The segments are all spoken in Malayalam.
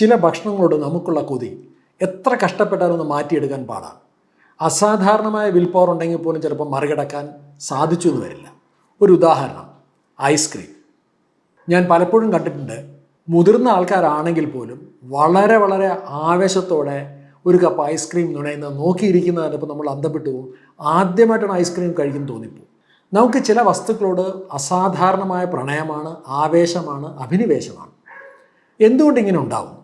ചില ഭക്ഷണങ്ങളോട് നമുക്കുള്ള കൊതി എത്ര കഷ്ടപ്പെട്ടാലൊന്ന് മാറ്റിയെടുക്കാൻ പാടാണ്. അസാധാരണമായ വിൽ പവർ ഉണ്ടെങ്കിൽ പോലും ചിലപ്പോൾ മറികടക്കാൻ സാധിച്ചു എന്ന് വരില്ല. ഒരു ഉദാഹരണം, ഐസ്ക്രീം. ഞാൻ പലപ്പോഴും കണ്ടിട്ടുണ്ട്, മുതിർന്ന ആൾക്കാരാണെങ്കിൽ പോലും വളരെ വളരെ ആവേശത്തോടെ ഒരു കപ്പ് ഐസ്ക്രീം നുണയുന്നത് നോക്കിയിരിക്കുന്നത് കണ്ടപ്പോൾ നമ്മൾ അന്തപ്പെട്ടു പോകും. ആദ്യമായിട്ടാണ് ഐസ്ക്രീം കഴിക്കും തോന്നിപ്പോവും. നമുക്ക് ചില വസ്തുക്കളോട് അസാധാരണമായ പ്രണയമാണ്, ആവേശമാണ്, അഭിനിവേശമാണ്. എന്തുകൊണ്ട് ഇങ്ങനെ ഉണ്ടാവും?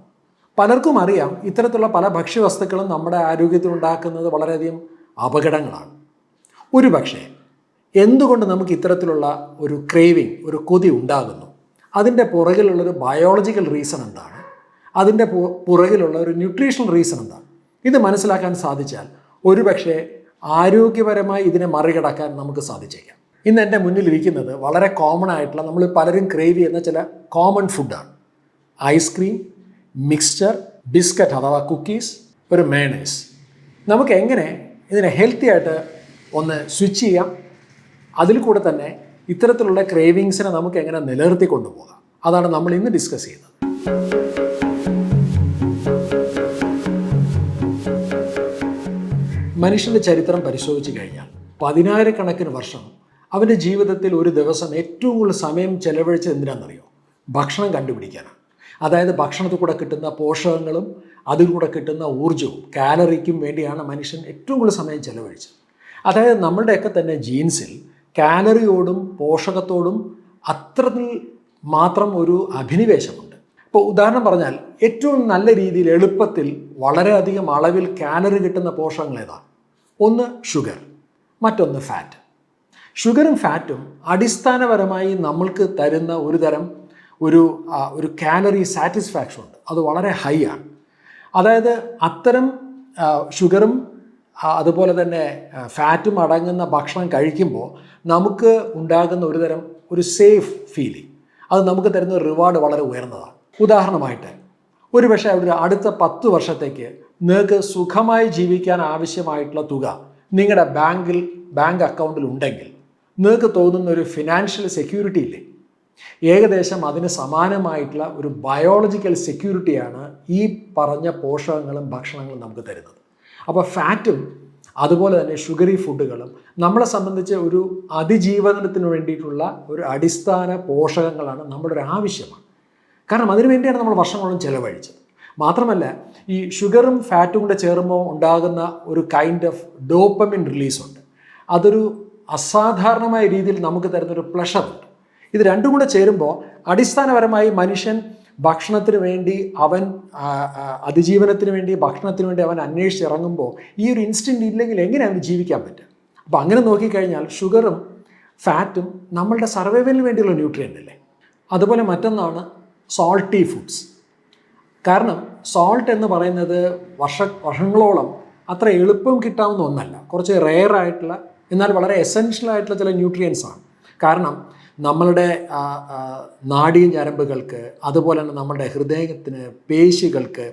പലർക്കും അറിയാം, ഇത്തരത്തിലുള്ള പല ഭക്ഷ്യവസ്തുക്കളും നമ്മുടെ ആരോഗ്യത്തിനുണ്ടാക്കുന്നത് വളരെയധികം അപകടങ്ങളാണ്. ഒരു പക്ഷേ എന്തുകൊണ്ട് നമുക്ക് ഇത്തരത്തിലുള്ള ഒരു ക്രേവിങ്, ഒരു കൊതി ഉണ്ടാകുന്നു? അതിൻ്റെ പുറകിലുള്ളൊരു ബയോളജിക്കൽ റീസൺ എന്താണ്? അതിൻ്റെ പുറകിലുള്ള ഒരു ന്യൂട്രീഷണൽ റീസൺ എന്താണ്? ഇത് മനസ്സിലാക്കാൻ സാധിച്ചാൽ ഒരുപക്ഷെ ആരോഗ്യപരമായി ഇതിനെ മറികടക്കാൻ നമുക്ക് സാധിച്ചേക്കാം. ഇന്ന് എൻ്റെ മുന്നിലിരിക്കുന്നത് വളരെ കോമൺ ആയിട്ടുള്ള, നമ്മൾ പലരും ക്രേവ് ചെയ്യുന്ന ചില കോമൺ ഫുഡാണ്. ഐസ്ക്രീം, മിക്സ്ചർ, ബിസ്ക്കറ്റ് അഥവാ കുക്കീസ്, ഒരു മേണേഴ്സ്. നമുക്ക് എങ്ങനെ ഇതിനെ ഹെൽത്തി ആയിട്ട് ഒന്ന് സ്വിച്ച് ചെയ്യാം? അതിൽ കൂടെ തന്നെ ഇത്തരത്തിലുള്ള ക്രേവിങ്സിനെ നമുക്ക് എങ്ങനെ നിലനിർത്തി കൊണ്ടുപോകാം? അതാണ് നമ്മൾ ഇന്ന് ഡിസ്കസ് ചെയ്യുന്നത്. മനുഷ്യൻ്റെ ചരിത്രം പരിശോധിച്ച് കഴിഞ്ഞാൽ 10,000-കണക്കിന് വർഷം അവൻ്റെ ജീവിതത്തിൽ ഒരു ദിവസം ഏറ്റവും കൂടുതൽ സമയം ചെലവഴിച്ചത് എന്തിനാണെന്നറിയോ? ഭക്ഷണം കണ്ടുപിടിക്കാനാണ്. അതായത് ഭക്ഷണത്തിൽ കൂടെ കിട്ടുന്ന പോഷകങ്ങളും അതിൽ കൂടെ കിട്ടുന്ന ഊർജ്ജവും കാലറിക്കും വേണ്ടിയാണ് മനുഷ്യൻ ഏറ്റവും കൂടുതൽ സമയം ചെലവഴിച്ചത്. അതായത് നമ്മളുടെയൊക്കെ തന്നെ ജീൻസിൽ കാലറിയോടും പോഷകത്തോടും അത്രത്തിൽ മാത്രം ഒരു അഭിനിവേശമുണ്ട്. ഇപ്പോൾ ഉദാഹരണം പറഞ്ഞാൽ ഏറ്റവും നല്ല രീതിയിൽ എളുപ്പത്തിൽ വളരെയധികം അളവിൽ കാലറി കിട്ടുന്ന പോഷകങ്ങൾ ഏതാണ്? ഒന്ന് ഷുഗർ, മറ്റൊന്ന് ഫാറ്റ്. ഷുഗറും ഫാറ്റും അടിസ്ഥാനപരമായി നമ്മൾക്ക് തരുന്ന ഒരു തരം ഒരു കാലറി സാറ്റിസ്ഫാക്ഷൻ ഉണ്ട്. അത് വളരെ ഹൈ ആണ്. അതായത് അത്തരം ഷുഗറും അതുപോലെ തന്നെ ഫാറ്റും അടങ്ങുന്ന ഭക്ഷണം കഴിക്കുമ്പോൾ നമുക്ക് ഉണ്ടാകുന്ന ഒരു തരം ഒരു സേഫ് ഫീലിംഗ്, അത് നമുക്ക് തരുന്ന റിവാർഡ് വളരെ ഉയർന്നതാണ്. ഉദാഹരണമായിട്ട് ഒരുപക്ഷെ അവിടെ അടുത്ത 10 വർഷത്തേക്ക് നിങ്ങൾക്ക് സുഖമായി ജീവിക്കാൻ ആവശ്യമായിട്ടുള്ള തുക നിങ്ങളുടെ ബാങ്ക് അക്കൗണ്ടിൽ ഉണ്ടെങ്കിൽ നിങ്ങൾക്ക് തോന്നുന്ന ഒരു ഫിനാൻഷ്യൽ സെക്യൂരിറ്റി ഇല്ലേ? ഏകദേശം അതിന് സമാനമായിട്ടുള്ള ഒരു ബയോളജിക്കൽ സെക്യൂരിറ്റിയാണ് ഈ പറഞ്ഞ പോഷകങ്ങളും ഭക്ഷണങ്ങളും നമുക്ക് തരുന്നത്. അപ്പോൾ ഫാറ്റും അതുപോലെ തന്നെ ഷുഗറി ഫുഡുകളും നമ്മളെ സംബന്ധിച്ച് ഒരു അതിജീവനത്തിന് വേണ്ടിയിട്ടുള്ള ഒരു അടിസ്ഥാന പോഷകങ്ങളാണ് നമ്മുടെ ഒരു ആവശ്യമാണ്. കാരണം അതിനു വേണ്ടിയാണ് നമ്മൾ വർഷങ്ങളോളം ചിലവഴിച്ചത്. മാത്രമല്ല, ഈ ഷുഗറും ഫാറ്റും കൂടെ ചേരുമ്പോൾ ഉണ്ടാകുന്ന ഒരു കൈൻഡ് ഓഫ് ഡോപ്പമിൻ റിലീസുണ്ട്. അതൊരു അസാധാരണമായ രീതിയിൽ നമുക്ക് തരുന്നൊരു പ്ലഷറുണ്ട്. ഇത് രണ്ടും കൂടെ ചേരുമ്പോൾ അടിസ്ഥാനപരമായി മനുഷ്യൻ ഭക്ഷണത്തിന് വേണ്ടി അതിജീവനത്തിന് വേണ്ടി ഭക്ഷണത്തിന് വേണ്ടി അവൻ അന്വേഷിച്ചിറങ്ങുമ്പോൾ ഈ ഒരു ഇൻസ്റ്റിൻറ്റ് ഇല്ലെങ്കിൽ എങ്ങനെ അവന് ജീവിക്കാൻ പറ്റും? അപ്പോൾ അങ്ങനെ നോക്കിക്കഴിഞ്ഞാൽ ഷുഗറും ഫാറ്റും നമ്മളുടെ സർവൈവലിന് വേണ്ടിയുള്ള ന്യൂട്രിയൻ്റ് അല്ലേ. അതുപോലെ മറ്റൊന്നാണ് സോൾട്ടി ഫുഡ്സ്. കാരണം സോൾട്ട് എന്ന് പറയുന്നത് വർഷങ്ങളോളം അത്ര എളുപ്പം കിട്ടാവുന്ന ഒന്നല്ല. കുറച്ച് റെയർ ആയിട്ടുള്ള എന്നാൽ വളരെ എസെൻഷ്യൽ ആയിട്ടുള്ള ചില ന്യൂട്രിയൻസ് ആണ്. കാരണം നമ്മളുടെ നാഡീ ഞരമ്പുകൾക്ക്, അതുപോലെ തന്നെ നമ്മുടെ ഹൃദയത്തിന്, പേശികൾക്ക്,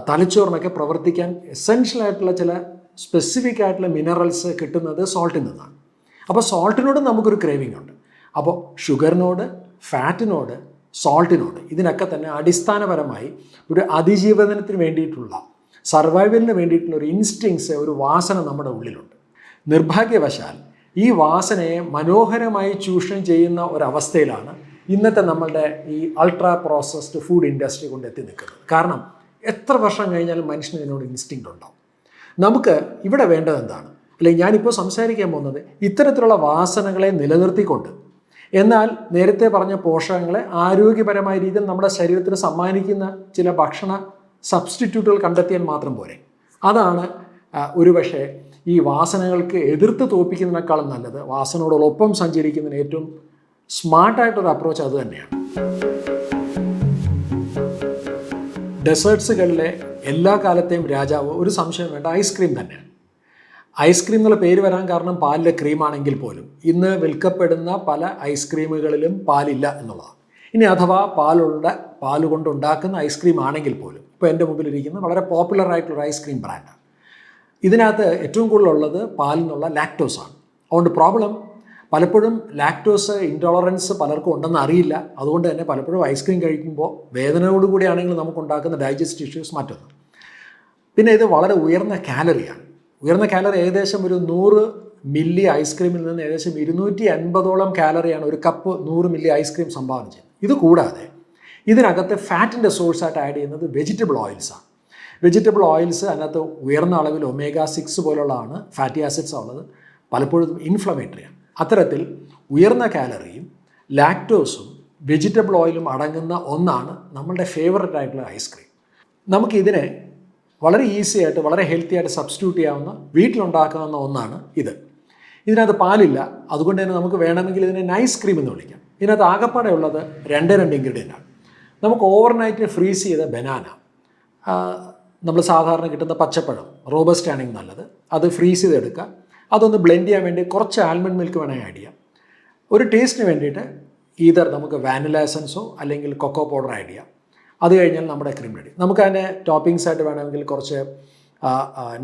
തലച്ചോറിനൊക്കെ പ്രവർത്തിക്കാൻ എസെൻഷ്യൽ ആയിട്ടുള്ള ചില സ്പെസിഫിക് ആയിട്ടുള്ള മിനറൽസ് കിട്ടുന്നത് സോൾട്ടിൽ നിന്നാണ്. അപ്പോൾ സോൾട്ടിനോട് നമുക്കൊരു ക്രേവിംഗ് ഉണ്ട്. അപ്പോൾ ഷുഗറിനോട്, ഫാറ്റിനോട്, സോൾട്ടിനോട് ഇതിനൊക്കെ തന്നെ അടിസ്ഥാനപരമായി ഒരു അതിജീവനത്തിന് വേണ്ടിയിട്ടുള്ള, സർവൈവലിന് വേണ്ടിയിട്ടുള്ള ഒരു ഇൻസ്റ്റിങ്സ്, ഒരു വാസന നമ്മുടെ ഉള്ളിലുണ്ട്. നിർഭാഗ്യവശാൽ ഈ വാസനയെ മനോഹരമായി ചൂഷണം ചെയ്യുന്ന ഒരവസ്ഥയിലാണ് ഇന്നത്തെ നമ്മളുടെ ഈ അൾട്രാ പ്രോസസ്ഡ് ഫുഡ് ഇൻഡസ്ട്രി കൊണ്ട് എത്തി നിൽക്കുന്നത്. കാരണം എത്ര വർഷം കഴിഞ്ഞാലും മനുഷ്യന് ഇതിനോട് ഇൻസ്റ്റിങ്ക്റ്റ് ഉണ്ടാവും. നമുക്ക് ഇവിടെ വേണ്ടത് എന്താണ്? അല്ലെങ്കിൽ ഞാനിപ്പോൾ സംസാരിക്കാൻ പോകുന്നത് ഇത്തരത്തിലുള്ള വാസനകളെ നിലനിർത്തിക്കൊണ്ട്, എന്നാൽ നേരത്തെ പറഞ്ഞ പോഷകങ്ങളെ ആരോഗ്യപരമായ രീതിയിൽ നമ്മുടെ ശരീരത്തിന് സമ്മാനിക്കുന്ന ചില ഭക്ഷണ സബ്സ്റ്റിറ്റ്യൂട്ടുകൾ കണ്ടെത്തിയാൽ മാത്രം പോരെ. അതാണ് ഒരുപക്ഷെ ഈ വാസനകൾക്ക് എതിർത്ത് തോൽപ്പിക്കുന്നതിനേക്കാളും നല്ലത്. വാസനയോടൊപ്പം സഞ്ചരിക്കുന്നതിന് ഏറ്റവും സ്മാർട്ടായിട്ടൊരു അപ്രോച്ച് അത് തന്നെയാണ്. ഡെസേർട്ട്സുകളിലെ എല്ലാ കാലത്തെയും രാജാവ് ഒരു സംശയം വേണ്ട ഐസ്ക്രീം തന്നെയാണ്. ഐസ്ക്രീം എന്നുള്ള പേര് വരാൻ കാരണം പാലിലെ ക്രീമാണെങ്കിൽ പോലും ഇന്ന് വിൽക്കപ്പെടുന്ന പല ഐസ്ക്രീമുകളിലും പാലില്ല എന്നുള്ളതാണ്. ഇനി അഥവാ പാൽ കൊണ്ടുണ്ടാക്കുന്ന ഐസ്ക്രീം ആണെങ്കിൽ പോലും ഇപ്പോൾ എൻ്റെ മുമ്പിലിരിക്കുന്ന വളരെ പോപ്പുലർ ആയിട്ടുള്ള ഐസ്ക്രീം ബ്രാൻഡാണ്. ഇതിനകത്ത് ഏറ്റവും കൂടുതലുള്ളത് പാലിൽ നിന്നുള്ള ലാക്ടോസാണ്. അതുകൊണ്ട് പലപ്പോഴും ലാക്ടോസ് ഇൻടോളറൻസ് പലർക്കും ഉണ്ടെന്ന് അറിയില്ല. അതുകൊണ്ട് തന്നെ പലപ്പോഴും ഐസ്ക്രീം കഴിക്കുമ്പോൾ വേദനയോടുകൂടിയാണെങ്കിൽ നമുക്കുണ്ടാക്കുന്ന ഡൈജസ്റ്റ് ഇഷ്യൂസ് മറ്റൊന്ന്. പിന്നെ ഇത് വളരെ ഉയർന്ന കാലറിയാണ്. ഉയർന്ന കാലറി ഏകദേശം ഒരു 100 മില്ലി ഐസ്ക്രീമിൽ നിന്ന് ഏകദേശം 250ഓളം കാലറിയാണ് ഒരു കപ്പ് 100 മില്ലി ഐസ്ക്രീം സംഭാവന ചെയ്യുന്നത്. ഇത് കൂടാതെ ഇതിനകത്ത് ഫാറ്റിൻ്റെ സോഴ്സായിട്ട് ആഡ് ചെയ്യുന്നത് വെജിറ്റബിൾ ഓയിൽസാണ്. വെജിറ്റബിൾ ഓയിൽസ് അതിനകത്ത് ഉയർന്ന അളവിൽ ഒമേഗ 6 പോലുള്ളതാണ്, ഫാറ്റി ആസിഡ്സ് ഉള്ളത്, പലപ്പോഴും ഇൻഫ്ലമേറ്ററിയാണ്. അത്തരത്തിൽ ഉയർന്ന കാലറിയും ലാക്ടോസും വെജിറ്റബിൾ ഓയിലും അടങ്ങുന്ന ഒന്നാണ് നമ്മളുടെ ഫേവററ്റ് ആയിട്ടുള്ള ഐസ്ക്രീം. നമുക്കിതിനെ വളരെ ഈസി ആയിട്ട് വളരെ ഹെൽത്തി ആയിട്ട് സബ്സ്റ്റിറ്റ്യൂട്ട് ചെയ്യാവുന്ന വീട്ടിലുണ്ടാക്കാവുന്ന ഒന്നാണ് ഇത്. ഇതിനകത്ത് പാലില്ല, അതുകൊണ്ട് തന്നെ നമുക്ക് വേണമെങ്കിൽ ഇതിനെ നൈസ് ക്രീം എന്ന് വിളിക്കാം. ഇതിനകത്ത് ആകപ്പാടെ ഉള്ളത് രണ്ട് ഇൻഗ്രീഡിയൻ്റ് ആണ്. നമുക്ക് ഓവർനൈറ്റ് ഫ്രീസ് ചെയ്ത ബനാന, നമ്മൾ സാധാരണ കിട്ടുന്ന പച്ചപ്പഴം, റോബസ്റ്റ് ആണെങ്കിൽ നല്ലത്, അത് ഫ്രീസ് ചെയ്തെടുക്കുക. അതൊന്ന് ബ്ലെൻഡ് ചെയ്യാൻ വേണ്ടി കുറച്ച് ആൽമണ്ട് മിൽക്ക് വേണമെങ്കിൽ ആഡ് ചെയ്യാം. ഒരു ടേസ്റ്റിന് വേണ്ടിയിട്ട് ഈതർ നമുക്ക് വാനില എസൻസോ അല്ലെങ്കിൽ കൊക്കോ പൗഡർ ആഡ് ചെയ്യാം. അത് കഴിഞ്ഞാൽ നമ്മുടെ ക്രീം റെഡി. നമുക്ക് അതിൻ്റെ ടോപ്പിംഗ്സ് ആയിട്ട് വേണമെങ്കിൽ കുറച്ച്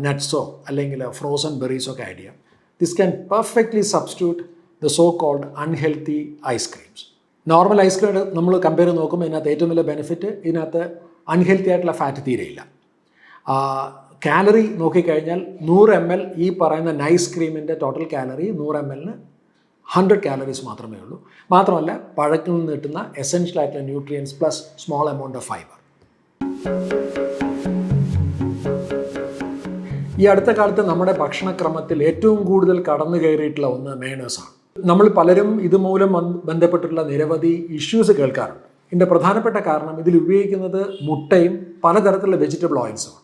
നട്ട്സോ അല്ലെങ്കിൽ ഫ്രോസൺ ബെറീസോ ഒക്കെ ആഡ് ചെയ്യാം. This can perfectly substitute the so called unhealthy ice creams. Normal ice cream നമ്മൾ കമ്പയർ ചെയ്ത് നോക്കുമ്പോൾ ഇതിനകത്ത് ഏറ്റവും വലിയ ബെനിഫിറ്റ്, ഇതിനകത്ത് അൺഹെൽത്തി ആയിട്ടുള്ള ഫാറ്റ് തീരെയില്ല. കാലറി നോക്കിക്കഴിഞ്ഞാൽ 100 ml ഈ പറയുന്ന നൈസ് ക്രീമിൻ്റെ ടോട്ടൽ കാലറി 100 ml 100 കാലറീസ് മാത്രമേ ഉള്ളൂ. മാത്രമല്ല പഴത്തിൽ നിന്ന് കിട്ടുന്ന എസെൻഷ്യൽ ആയിട്ടുള്ള nutrients plus small amount of fibre. ഈ അടുത്ത കാലത്ത് നമ്മുടെ ഭക്ഷണക്രമത്തിൽ ഏറ്റവും കൂടുതൽ കടന്നു കയറിയിട്ടുള്ള ഒന്ന് മയോണൈസാണ്. നമ്മൾ പലരും ഇതുമൂലം ബന്ധപ്പെട്ടിട്ടുള്ള നിരവധി ഇഷ്യൂസ് കേൾക്കാറുണ്ട്. ഇതിൻ്റെ പ്രധാനപ്പെട്ട കാരണം ഇതിൽ ഉപയോഗിക്കുന്നത് മുട്ടയും പലതരത്തിലുള്ള വെജിറ്റബിൾ ഓയിൽസുമാണ്.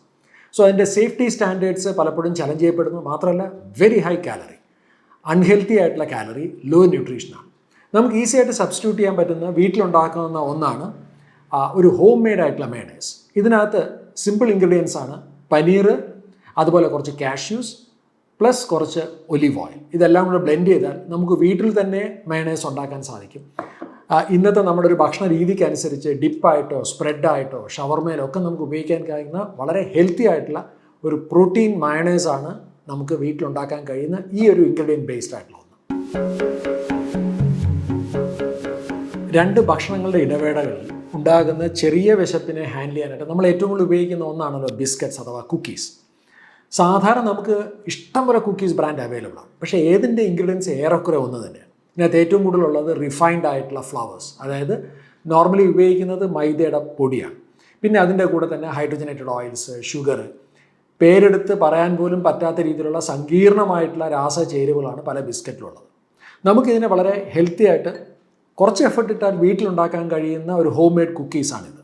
സോ അതിൻ്റെ സേഫ്റ്റി സ്റ്റാൻഡേർഡ്സ് പലപ്പോഴും ചലഞ്ച് ചെയ്യപ്പെടുന്നു. മാത്രമല്ല വെരി ഹൈ കാലറി, അൺഹെൽത്തി ആയിട്ടുള്ള കാലറി, ലോ ന്യൂട്രീഷനാണ്. നമുക്ക് ഈസി ആയിട്ട് സബ്സ്റ്റിറ്റ്യൂട്ട് ചെയ്യാൻ പറ്റുന്ന വീട്ടിലുണ്ടാക്കുന്ന ഒന്നാണ് ഒരു ഹോം മെയ്ഡ് ആയിട്ടുള്ള മയോണൈസ്. ഇതിനകത്ത് സിമ്പിൾ ഇൻഗ്രീഡിയൻസ് ആണ് പനീർ, അതുപോലെ കുറച്ച് കാഷ്യൂസ് പ്ലസ് കുറച്ച് ഒലിവ് ഓയിൽ. ഇതെല്ലാം കൂടെ ബ്ലെൻഡ് ചെയ്താൽ നമുക്ക് വീട്ടിൽ തന്നെ മയോണൈസ് ഉണ്ടാക്കാൻ സാധിക്കും. ഇന്നത്തെ നമ്മുടെ ഒരു ഭക്ഷണ രീതിക്ക് അനുസരിച്ച് ഡിപ്പായിട്ടോ സ്പ്രെഡായിട്ടോ ഷവർമയിലോ ഒക്കെ നമുക്ക് ഉപയോഗിക്കാൻ കഴിയുന്ന വളരെ ഹെൽത്തി ആയിട്ടുള്ള ഒരു പ്രോട്ടീൻ മയോണൈസാണ് നമുക്ക് വീട്ടിലുണ്ടാക്കാൻ കഴിയുന്ന ഈ ഒരു ഇൻഗ്രീഡിയൻറ്റ് ബേസ്ഡ് ആയിട്ടുള്ള ഒന്ന്. രണ്ട് ഭക്ഷണങ്ങളുടെ ഇടവേളകളിൽ ഉണ്ടാകുന്ന ചെറിയ വിശപ്പിനെ ഹാൻഡിൽ ചെയ്യാനായിട്ട് നമ്മൾ ഏറ്റവും കൂടുതൽ ഉപയോഗിക്കുന്ന ഒന്നാണല്ലോ ബിസ്ക്കറ്റ്സ് അഥവാ കുക്കീസ്. സാധാരണ നമുക്ക് ഇഷ്ടംപോലെ കുക്കീസ് ബ്രാൻഡ് അവൈലബിൾ ആണ്. പക്ഷേ ഏതിൻ്റെ ഇൻഗ്രീഡിയൻസ് ഏറെക്കുറെ ഒന്ന് തന്നെയാണ്. ഇതിനകത്ത് ഏറ്റവും കൂടുതലുള്ളത് റിഫൈൻഡ് ആയിട്ടുള്ള ഫ്ലവേഴ്സ്, അതായത് നോർമലി ഉപയോഗിക്കുന്നത് മൈദയുടെ പൊടിയാണ്. പിന്നെ അതിൻ്റെ കൂടെ തന്നെ ഹൈഡ്രജനേറ്റഡ് ഓയിൽസ്, ഷുഗർ, പേരെടുത്ത് പറയാൻ പോലും പറ്റാത്ത രീതിയിലുള്ള സങ്കീർണമായിട്ടുള്ള രാസചേരുവകളാണ് പല ബിസ്ക്കറ്റിലുള്ളത്. നമുക്കിതിനെ വളരെ ഹെൽത്തി ആയിട്ട് കുറച്ച് എഫർട്ട് ഇട്ടാൽ വീട്ടിലുണ്ടാക്കാൻ കഴിയുന്ന ഒരു ഹോം മെയ്ഡ് കുക്കീസാണിത്.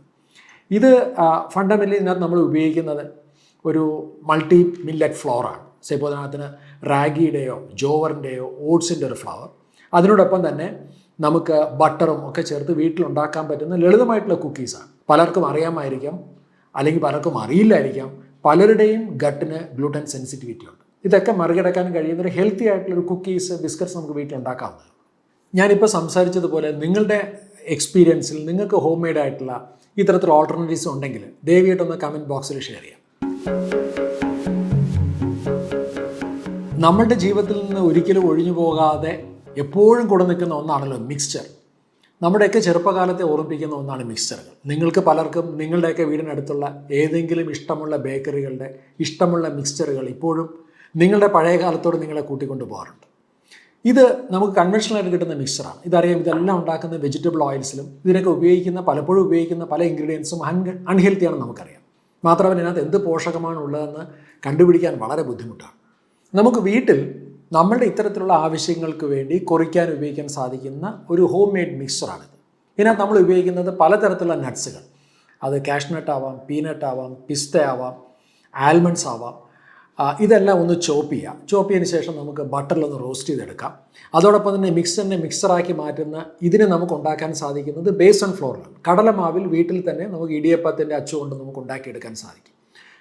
ഇത് ഫണ്ടമെൻ്റലി ഇതിനകത്ത് നമ്മൾ ഉപയോഗിക്കുന്നത് ഒരു മൾട്ടി മില്ലറ്റ് ഫ്ലോറാണ്. സപ്പോതിനകത്തിന് റാഗിയുടെയോ ജോവറിൻ്റെയോ ഓട്സിൻ്റെ ഒരു ഫ്ലവർ, അതിനോടൊപ്പം തന്നെ നമുക്ക് ബട്ടറും ഒക്കെ ചേർത്ത് വീട്ടിലുണ്ടാക്കാൻ പറ്റുന്ന ലളിതമായിട്ടുള്ള കുക്കീസാണ്. പലർക്കും അറിയാമായിരിക്കാം, അല്ലെങ്കിൽ പലർക്കും അറിയില്ലായിരിക്കാം, പലരുടെയും ഗട്ടിന് ഗ്ലൂട്ടൻ സെൻസിറ്റിവിറ്റി ഉണ്ട്. ഇതൊക്കെ മറികടക്കാൻ കഴിയുന്നൊരു ഹെൽത്തി ആയിട്ടുള്ളൊരു കുക്കീസ്, ബിസ്ക്കറ്റ്സ് നമുക്ക് വീട്ടിലുണ്ടാക്കാവുന്നതാണ്. ഞാനിപ്പോൾ സംസാരിച്ചതുപോലെ നിങ്ങളുടെ എക്സ്പീരിയൻസിൽ നിങ്ങൾക്ക് ഹോം മെയ്ഡ് ആയിട്ടുള്ള ഇത്തരത്തിലുള്ള ഓൾട്ടർനേറ്റീവ്സ് ഉണ്ടെങ്കിൽ ദയവായിട്ടൊന്ന് കമൻറ്റ് ബോക്സിൽ ഷെയർ ചെയ്യാം. നമ്മളുടെ ജീവിതത്തിൽ നിന്ന് ഒരിക്കലും ഒഴിഞ്ഞു പോകാതെ എപ്പോഴും കൂടെ നിൽക്കുന്ന ഒന്നാണല്ലോ മിക്സ്ചർ. നമ്മുടെയൊക്കെ ചെറുപ്പകാലത്തെ ഓർമ്മിപ്പിക്കുന്ന ഒന്നാണ് മിക്സ്ചറുകൾ. നിങ്ങൾക്ക് പലർക്കും നിങ്ങളുടെയൊക്കെ വീടിനടുത്തുള്ള ഏതെങ്കിലും ഇഷ്ടമുള്ള ബേക്കറികളുടെ ഇഷ്ടമുള്ള മിക്സ്ചറുകൾ ഇപ്പോഴും നിങ്ങളുടെ പഴയ കാലത്തോട് നിങ്ങളെ കൂട്ടിക്കൊണ്ടു പോകാറുണ്ട്. ഇത് നമുക്ക് കൺവെൻഷണലായിട്ട് കിട്ടുന്ന മിക്സ്ചറാണ്. ഇതറിയാം, ഇതെല്ലാം ഉണ്ടാക്കുന്ന വെജിറ്റബിൾ ഓയിൽസിലും ഇതിനൊക്കെ പലപ്പോഴും ഉപയോഗിക്കുന്ന പല ഇൻഗ്രീഡിയൻസും അൺഹെൽത്തിയാണെന്ന് നമുക്കറിയാം. മാത്രമല്ല ഇതിനകത്ത് എന്ത് പോഷകമാണ് ഉള്ളതെന്ന് കണ്ടുപിടിക്കാൻ വളരെ ബുദ്ധിമുട്ടാണ്. നമുക്ക് വീട്ടിൽ നമ്മളുടെ ഇത്തരത്തിലുള്ള ആവശ്യങ്ങൾക്ക് വേണ്ടി കുറിക്കാൻ ഉപയോഗിക്കാൻ സാധിക്കുന്ന ഒരു ഹോം മെയ്ഡ് മിക്സ്ചറാണിത്. ഇതിനകത്ത് നമ്മൾ ഉപയോഗിക്കുന്നത് പലതരത്തിലുള്ള നട്ട്സുകൾ. അത് കാഷ്നട്ട് ആവാം, പീനട്ട് ആവാം, പിസ്ത ആവാം, ആൽമണ്ട്സ് ആവാം. ഇതെല്ലാം ഒന്ന് ചോപ്പ് ചെയ്തതിന് ശേഷം നമുക്ക് ബട്ടറിലൊന്ന് റോസ്റ്റ് ചെയ്തെടുക്കാം. അതോടൊപ്പം തന്നെ മിക്സറാക്കി മാറ്റുന്ന ഇതിനെ നമുക്ക് ഉണ്ടാക്കാൻ സാധിക്കുന്നത് ബേസൺ ഫ്ലോറിലാണ്. കടലമാവിൽ വീട്ടിൽ തന്നെ നമുക്ക് ഇടിയപ്പത്തിൻ്റെ അച്ചു കൊണ്ട് നമുക്ക് ഉണ്ടാക്കിയെടുക്കാൻ സാധിക്കും.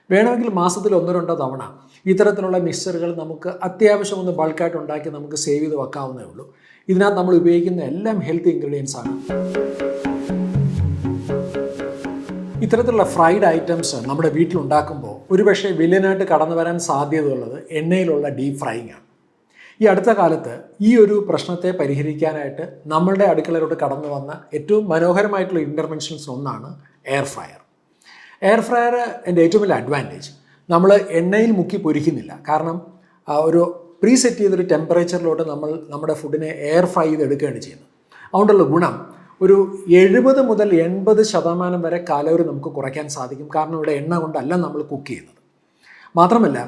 വേണമെങ്കിൽ മാസത്തിൽ 1-2 തവണ ഇത്തരത്തിലുള്ള മിക്സ്ചറുകൾ നമുക്ക് അത്യാവശ്യം ഒന്ന് ബൾക്കായിട്ട് ഉണ്ടാക്കി നമുക്ക് സേവ് ചെയ്ത് വെക്കാവുന്നേ ഉള്ളൂ. ഇതിനകത്ത് നമ്മൾ ഉപയോഗിക്കുന്ന എല്ലാം ഹെൽത്തി ഇൻഗ്രീഡിയൻസ് ആണ്. ഇത്തരത്തിലുള്ള ഫ്രൈഡ് ഐറ്റംസ് നമ്മുടെ വീട്ടിലുണ്ടാക്കുമ്പോൾ ഒരുപക്ഷെ വില്ലനായിട്ട് കടന്നു വരാൻ സാധ്യതയുള്ളത് എണ്ണയിലുള്ള ഡീപ്പ് ഫ്രൈയിങ് ആണ്. ഈ അടുത്ത കാലത്ത് ഈ ഒരു പ്രശ്നത്തെ പരിഹരിക്കാനായിട്ട് നമ്മളുടെ അടുക്കളയിലോട്ട് കടന്നു വന്ന ഏറ്റവും മനോഹരമായിട്ടുള്ള ഇൻ്റർവെൻഷൻസ് ഒന്നാണ് എയർ ഫ്രയർ. എയർ ഫ്രയർ എൻ്റെ ഏറ്റവും വലിയ അഡ്വാൻറ്റേജ്, നമ്മൾ എണ്ണയിൽ മുക്കി പൊരിക്കുന്നില്ല. കാരണം ഒരു പ്രീ സെറ്റ് ചെയ്തൊരു ടെമ്പറേച്ചറിലോട്ട് നമ്മൾ നമ്മുടെ ഫുഡിനെ എയർ ഫ്രൈ ചെയ്ത് എടുക്കുകയാണ് ചെയ്യുന്നത്. അതുകൊണ്ടുള്ള ഗുണം ഒരു 70 മുതൽ 80% വരെ കലോറി നമുക്ക് കുറയ്ക്കാൻ സാധിക്കും. കാരണം ഇവിടെ എണ്ണ കൊണ്ടല്ല നമ്മൾ കുക്ക് ചെയ്യുന്നത്. മാത്രമല്ല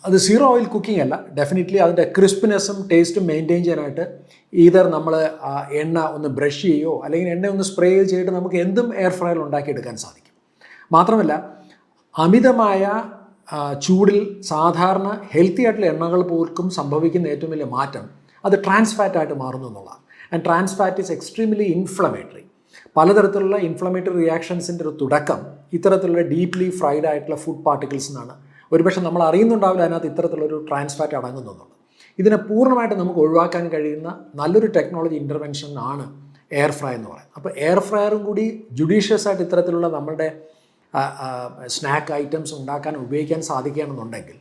അത് സീറോ ഓയിൽ കുക്കിംഗ് അല്ല. ഡെഫിനറ്റ്ലി അതിൻ്റെ ക്രിസ്പിനെസ്സും ടേസ്റ്റും മെയിൻറ്റെയിൻ ചെയ്യാനായിട്ട് ഈതർ നമ്മൾ എണ്ണ ഒന്ന് ബ്രഷ് ചെയ്യുകയോ അല്ലെങ്കിൽ എണ്ണ ഒന്ന് സ്പ്രേ ചെയ്തിട്ട് നമുക്ക് എന്തും എയർ ഫ്രയറിൽ ഉണ്ടാക്കിയെടുക്കാൻ സാധിക്കും. മാത്രമല്ല അമിതമായ ചൂടിൽ സാധാരണ ഹെൽത്തി ആയിട്ടുള്ള എണ്ണകൾ പോലും സംഭവിക്കുന്ന ഏറ്റവും വലിയ മാറ്റം അത് ട്രാൻസ് ഫാറ്റായിട്ട് മാറുന്നു എന്നുള്ളതാണ്. And trans fat is extremely inflammatory. പലതരത്തിലുള്ള ഇൻഫ്ലമേറ്ററി റിയാക്ഷൻസിൻ്റെ ഒരു തുടക്കം ഇത്തരത്തിലുള്ള ഡീപ്ലി ഫ്രൈഡ് ആയിട്ടുള്ള ഫുഡ് പാർട്ടിക്കിൾസ് എന്നാണ്. ഒരുപക്ഷെ നമ്മൾ അറിയുന്നുണ്ടാവില്ല അതിനകത്ത് ഇത്തരത്തിലുള്ളൊരു ട്രാൻസ് ഫാറ്റ് അടങ്ങുന്നുള്ളത്. ഇതിനെ പൂർണ്ണമായിട്ട് നമുക്ക് ഒഴിവാക്കാൻ കഴിയുന്ന നല്ലൊരു ടെക്നോളജി ഇൻ്റർവെൻഷൻ ആണ് എയർ ഫ്രൈ എന്ന് പറയുന്നത്. അപ്പോൾ എയർ ഫ്രയറും കൂടി ജുഡീഷ്യസ് ആയിട്ട് ഇത്തരത്തിലുള്ള നമ്മുടെ സ്നാക്ക് ഐറ്റംസ് ഉണ്ടാക്കാൻ ഉപയോഗിക്കാൻ സാധിക്കുകയാണെന്നുണ്ടെങ്കിൽ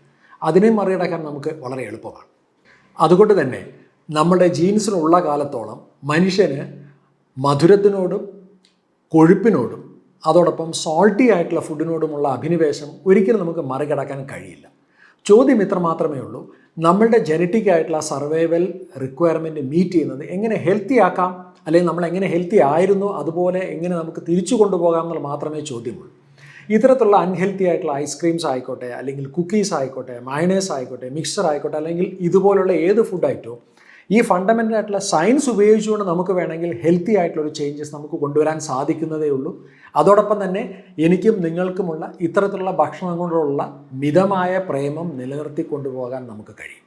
അതിനെ മറികടക്കാൻ നമുക്ക് വളരെ എളുപ്പമാണ്. അതുകൊണ്ട് തന്നെ നമ്മുടെ ജീൻസിലുള്ള കാലത്തോളം മനുഷ്യന് മധുരത്തിനോടും കൊഴുപ്പിനോടും അതോടൊപ്പം സോൾട്ടി ആയിട്ടുള്ള ഫുഡിനോടുമുള്ള അഭിനിവേശം ഒരിക്കലും നമുക്ക് മറികടക്കാൻ കഴിയില്ല. ചോദ്യം ഇത്ര മാത്രമേ ഉള്ളൂ, നമ്മളുടെ ജനറ്റിക് ആയിട്ടുള്ള സർവൈവൽ റിക്വയർമെൻറ്റ് മീറ്റ് ചെയ്യുന്നത് എങ്ങനെ ഹെൽത്തി ആക്കാം, അല്ലെങ്കിൽ നമ്മൾ എങ്ങനെ ഹെൽത്തി ആയിരുന്നോ അതുപോലെ എങ്ങനെ നമുക്ക് തിരിച്ചു കൊണ്ടുപോകാം എന്നുള്ള മാത്രമേ ചോദ്യമുള്ളൂ. ഇത്തരത്തിലുള്ള അൺഹെൽത്തി ആയിട്ടുള്ള ഐസ്ക്രീംസ് ആയിക്കോട്ടെ, അല്ലെങ്കിൽ കുക്കീസ് ആയിക്കോട്ടെ, മയണൈസ് ആയിക്കോട്ടെ, മിക്സർ ആയിക്കോട്ടെ, അല്ലെങ്കിൽ ഇതുപോലുള്ള ഏത് ഫുഡ് ഐറ്റവും ഈ ഫണ്ടമെൻ്റൽ ആയിട്ടുള്ള സയൻസ് ഉപയോഗിച്ചുകൊണ്ട് നമുക്ക് വേണമെങ്കിൽ ഹെൽത്തി ആയിട്ടുള്ളൊരു ചേഞ്ചസ് നമുക്ക് കൊണ്ടുവരാൻ സാധിക്കുന്നതേ ഉള്ളൂ. അതോടൊപ്പം തന്നെ എനിക്കും നിങ്ങൾക്കുമുള്ള ഇത്തരത്തിലുള്ള ഭക്ഷണം കൊണ്ടുള്ള മിതമായ പ്രേമം നിലനിർത്തി കൊണ്ടുപോകാൻ നമുക്ക് കഴിയും.